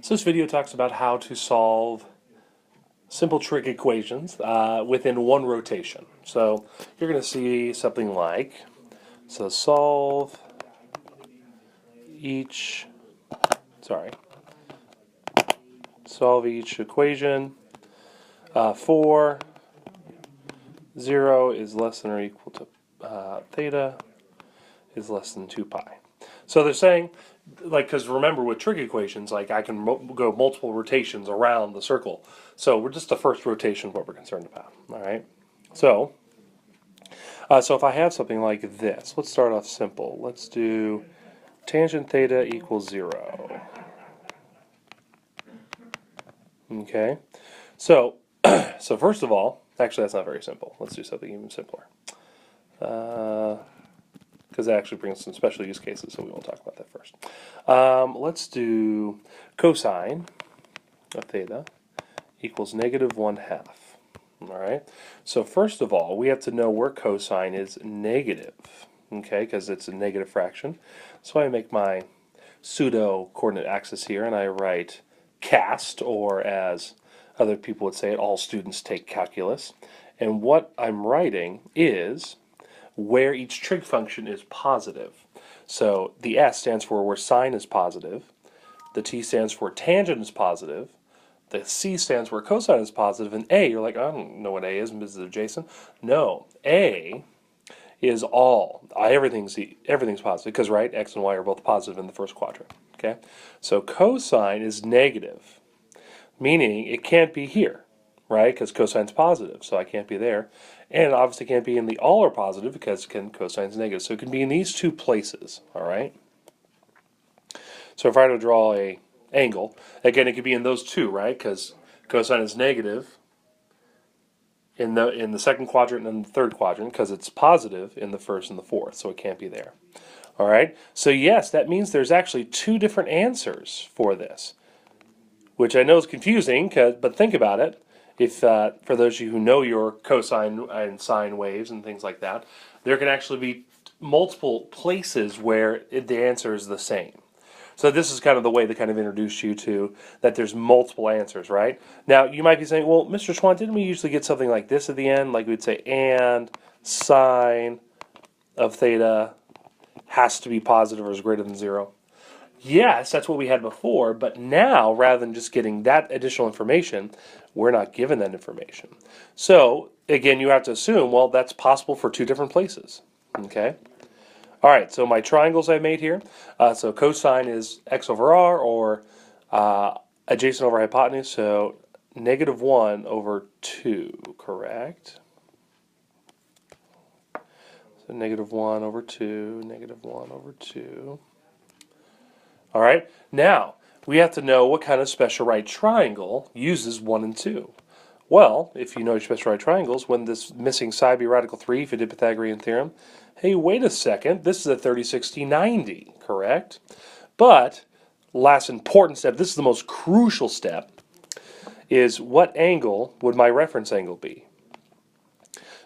So this video talks about how to solve simple trig equations within one rotation. So you're going to see something like, solve each, solve each equation for 0 is less than or equal to theta is less than 2 pi. So they're saying, because remember with trig equations, I can go multiple rotations around the circle. So we're just the first rotation what we're concerned about. All right. So if I have something like this, let's start off simple. Let's do tangent theta equals 0. Okay. So first of all, actually that's not very simple. Let's do something even simpler. Because that actually brings some special use cases, so we won't talk about that first. Let's do cosine of theta equals -1/2. All right. So first of all, we have to know where cosine is negative, okay, because it's a negative fraction. So I make my pseudo coordinate axis here, and I write cast, or as other people would say it, all students take calculus. And what I'm writing is where each trig function is positive. So the S stands for where sine is positive, the T stands for tangent is positive, the C stands for cosine is positive, and A, you're like, I don't know what A is, is it adjacent? No, A is all, everything's positive, because right, X and Y are both positive in the first quadrant, okay? So cosine is negative, meaning it can't be here, right? Because cosine's positive, so I can't be there. And it obviously can't be in the all are positive because cosine's negative. So it can be in these two places, all right? So if I were to draw a angle, again, it could be in those two, right? Because cosine is negative in the second quadrant and the third quadrant because it's positive in the first and the fourth, so it can't be there. All right? So yes, that means there's actually two different answers for this, which I know is confusing, but think about it. If for those of you who know your cosine and sine waves and things like that, there can actually be multiple places where the answer is the same. So this is kind of the way to kind of introduce you to that there's multiple answers, right? Now, you might be saying, well, Mr. Schwann, didn't we usually get something like this at the end? Like we'd say, and sine of theta has to be positive or is greater than 0. Yes, that's what we had before, but now, rather than just getting that additional information, we're not given that information. So, again, you have to assume, well, that's possible for two different places, okay? All right, so my triangles I made here, so cosine is x over r, or adjacent over hypotenuse, so -1 over 2, correct? So -1 over 2, -1 over 2. All right, now we have to know what kind of special right triangle uses 1 and 2. Well, if you know your special right triangles, when this missing side be radical 3, if you did Pythagorean theorem, hey, wait a second, this is a 30, 60, 90, correct? But, last important step, this is the most crucial step, is what angle would my reference angle be?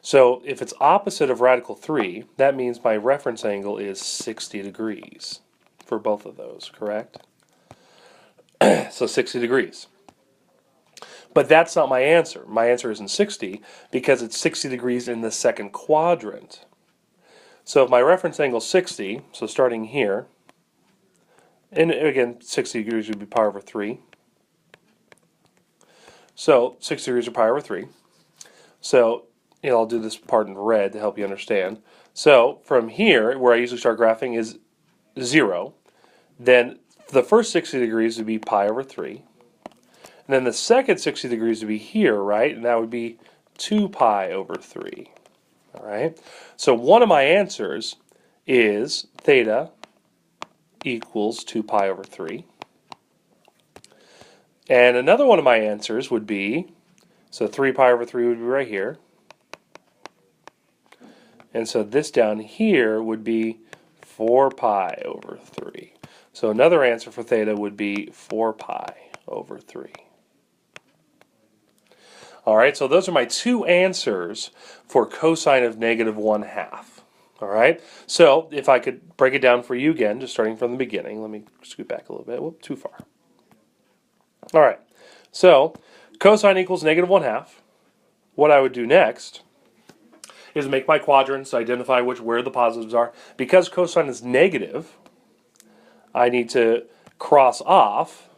So, if it's opposite of radical 3, that means my reference angle is 60 degrees for both of those, correct? So 60 degrees. But that's not my answer. My answer isn't 60 because it's 60 degrees in the second quadrant. So if my reference angle is 60, so starting here, and again, 60 degrees would be pi over 3. So 60 degrees are pi over 3. So I'll do this part in red to help you understand. So from here, where I usually start graphing is 0. Then the first 60 degrees would be pi over 3. And then the second 60 degrees would be here, right? And that would be 2 pi over 3. All right? So one of my answers is theta equals 2 pi over 3. And another one of my answers would be, so 3 pi over 3 would be right here. And so this down here would be 4 pi over 3. So another answer for theta would be 4 pi over 3. All right, so those are my two answers for cosine of -1/2. All right, so if I could break it down for you again, just starting from the beginning. Let me scoot back a little bit. Whoop, too far. All right, so cosine equals negative 1/2. What I would do next is make my quadrants, identify where the positives are. Because cosine is negative, I need to cross off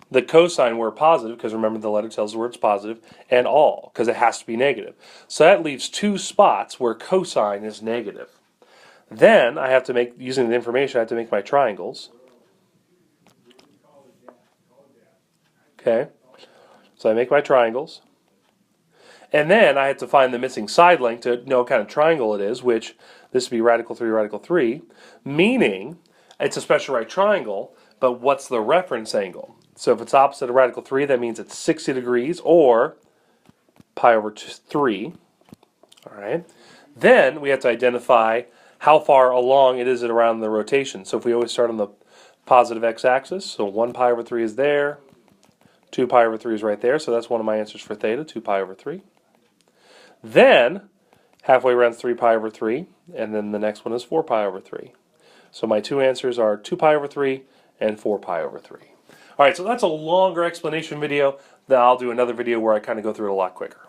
the cosine where positive, because remember the letter tells us where it's positive, and all, because it has to be negative. So that leaves 2 spots where cosine is negative. Then I have to make, using the information, I have to make my triangles. Okay, so I make my triangles. And then I have to find the missing side length to know what kind of triangle it is, which this would be radical 3, meaning it's a special right triangle, but what's the reference angle? So if it's opposite of radical 3, that means it's 60 degrees, or pi over 3. All right. Then we have to identify how far along it is around the rotation. So if we always start on the positive x-axis, so 1 pi over 3 is there, 2 pi over 3 is right there, so that's one of my answers for theta, 2 pi over 3. Then, halfway around 3 pi over 3, and then the next one is 4 pi over 3. So my 2 answers are 2 pi over 3 and 4 pi over 3. All right, so that's a longer explanation video. Then I'll do another video where I kind of go through it a lot quicker.